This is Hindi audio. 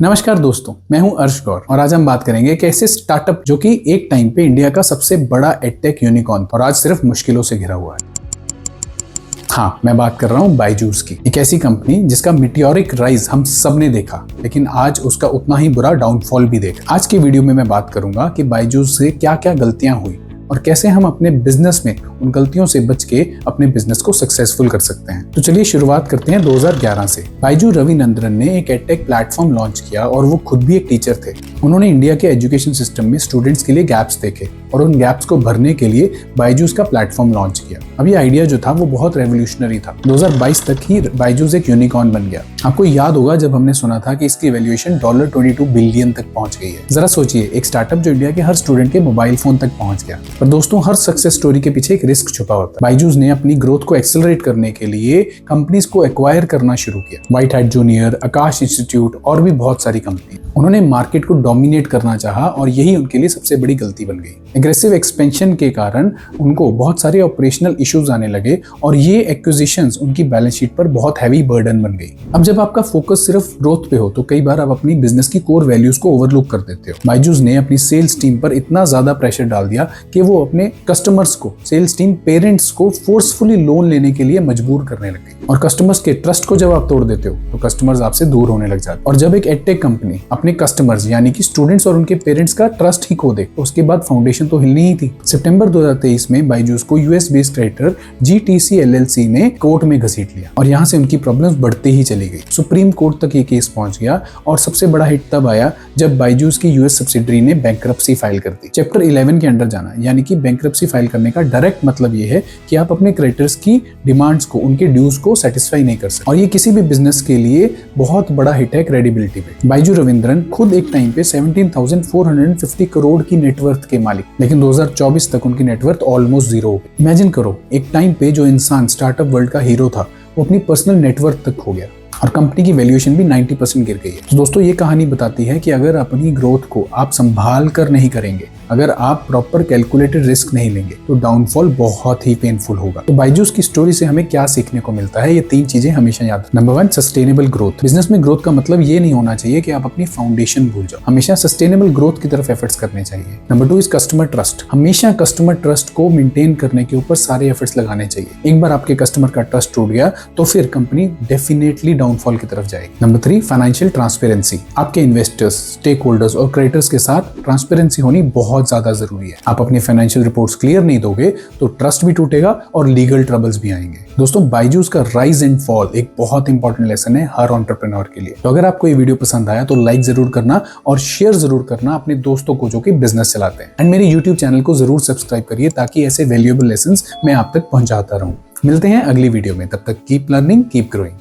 नमस्कार दोस्तों, मैं हूं अर्श गौर और आज हम बात करेंगे एक ऐसे स्टार्टअप जो कि एक टाइम पे इंडिया का सबसे बड़ा एडटेक यूनिकॉर्न और आज सिर्फ मुश्किलों से घिरा हुआ है। हाँ, मैं बात कर रहा हूँ बायजूस की। एक ऐसी कंपनी जिसका मिटियोरिक राइज हम सब ने देखा, लेकिन आज उसका उतना ही बुरा डाउनफॉल भी देखा। आज की वीडियो में मैं बात करूंगा कि बायजूस से क्या क्या गलतियां हुई और कैसे हम अपने बिजनेस में उन गलतियों से बच के अपने बिजनेस को सक्सेसफुल कर सकते हैं। तो चलिए शुरुआत करते हैं 2011 से। बायजू रविनंदन ने एक एडटेक प्लेटफॉर्म लॉन्च किया और वो खुद भी एक टीचर थे। उन्होंने इंडिया के एजुकेशन सिस्टम में स्टूडेंट्स के लिए गैप्स देखे और उन गैप्स को भरने के लिए बायजूस का प्लेटफॉर्म लॉन्च किया। अब ये आइडिया जो था वो बहुत रेवोल्यूशनरी था। 2022 तक ही बायजूस एक यूनिकॉर्न बन गया। आपको याद होगा जब हमने सुना था कि इसकी वैल्यूएशन $22 बिलियन तक पहुंच गई है। जरा सोचिए, एक स्टार्टअप जो इंडिया के हर स्टूडेंट के मोबाइल फोन तक पहुंच गया। पर दोस्तों, हर सक्सेस स्टोरी के पीछे एक रिस्क छुपा होता है। बायजूस ने अपनी ग्रोथ को एक्सेलरेट करने के लिए कंपनीज को एक्वायर करना शुरू किया। व्हाइट हैट जूनियर, आकाश इंस्टीट्यूट और भी बहुत सारी कंपनी। उन्होंने मार्केट को डोमिनेट करना चाहा और यही उनके लिए सबसे बड़ी गलती बन गई। एग्रेसिव एक्सपेंशन के कारण उनको बहुत सारे ऑपरेशनल इश्यूज आने लगे और ये एक्विजिशंस उनकी बैलेंस शीट पर बहुत हैवी बर्डन बन गई। अब जब आपका फोकस सिर्फ ग्रोथ पे हो तो कई बार आप अपनी बिजनेस की कोर वैल्यूज को ओवरलुक कर देते हो। बायजूस ने अपनी सेल्स टीम पर इतना ज्यादा प्रेशर डाल दिया कि वो अपने कस्टमर्स को, सेल्स टीम पेरेंट्स को फोर्सफुली लोन लेने के लिए मजबूर करने लगे। और कस्टमर्स के ट्रस्ट को जब आप तोड़ देते हो तो कस्टमर्स आपसे दूर होने लग जाते हैं। और जब एक एडटेक कंपनी अपने कस्टमर्स यानी कि स्टूडेंट्स और उनके पेरेंट्स का ट्रस्ट ही खो दे तो उसके बाद फाउंडेशन तो हिलनी ही थी। सितंबर 2023 में बायजूस को US based creditor GTC LLC ने कोर्ट में घसीट लिया और यहाँ से उनकी प्रॉब्लम्स बढ़ती ही चली गई। सुप्रीम कोर्ट तक ये केस पहुंच गया और सबसे बड़ा हिट तब आया जब बायजूस की यूएस सब्सिडरी ने बैंकरप्सी फाइल कर दी। चैप्टर 11 के अंडर जाना यानी कि बैंकरप्सी फाइल करने का डायरेक्ट मतलब ये है कि आप अपने क्रेडिटर्स की डिमांड्स को, उनके ड्यूज को सेटिस्फाई नहीं कर सकते। और ये किसी भी बिजनेस के लिए बहुत बड़ा हिट है क्रेडिबिलिटी पे। बायजू रविंद्रन खुद एक टाइम पे 17,450 करोड़ की नेटवर्थ के मालिक, लेकिन 2024 तक उनकी नेटवर्थ ऑलमोस्ट जीरो हो गई। इमेजिन करो, एक टाइम पे जो इंसान स्टार्टअप वर्ल्ड का हीरो था वो अपनी पर्सनल नेटवर्थ तक खो गया और कंपनी की वैल्यूएशन भी 90% गिर गई है। तो दोस्तों, ये कहानी बताती है कि अगर अपनी ग्रोथ को आप संभाल कर नहीं करेंगे, अगर आप प्रॉपर कैलकुलेटेड रिस्क नहीं लेंगे तो डाउनफॉल बहुत ही पेनफुल होगा। तो बायजूस की स्टोरी से हमें क्या सीखने को मिलता है, ये 3 चीजें हमेशा याद रखें। Number 1, sustainable growth. बिजनेस में ग्रोथ का मतलब ये नहीं होना चाहिए कि आप अपनी फाउंडेशन भूल जाओ। हमेशा सस्टेनेबल ग्रोथ की तरफ एफर्ट्स करने चाहिए। Number 2 is customer trust. हमेशा कस्टमर ट्रस्ट को मेंटेन करने के ऊपर सारे एफर्ट्स लगाने चाहिए। एक बार आपके कस्टमर का ट्रस्ट टूट गया तो फिर कंपनी डेफिनेटली डाउनफॉल की तरफ जाएगी। Number 3, financial transparency. आपके इन्वेस्टर्स, स्टेक होल्डर्स और क्रेडिटर्स के साथ ट्रांसपेरेंसी होनी बहुत ज्यादा जरूरी है। आप अपनी फाइनेंशियल रिपोर्ट्स क्लियर नहीं दोगे तो ट्रस्ट भी टूटेगा और लीगल ट्रबल्स भी आएंगे। दोस्तों, बायजूस का राइज एंड फॉल एक बहुत इंपॉर्टेंट लेसन है हर एंटरप्रेन्योर के लिए। तो अगर आपको ये वीडियो पसंद आया तो लाइक जरूर करना और शेयर जरूर करना अपने दोस्तों को जो कि बिजनेस चलाते हैं। एंड मेरे YouTube चैनल को जरूर सब्सक्राइब करिए ताकि ऐसे वैल्यूएबल लेसन्स मैं आप तक पहुंचाता रहूं। मिलते हैं अगली वीडियो में, तब तक कीप लर्निंग, कीप ग्रोइंग।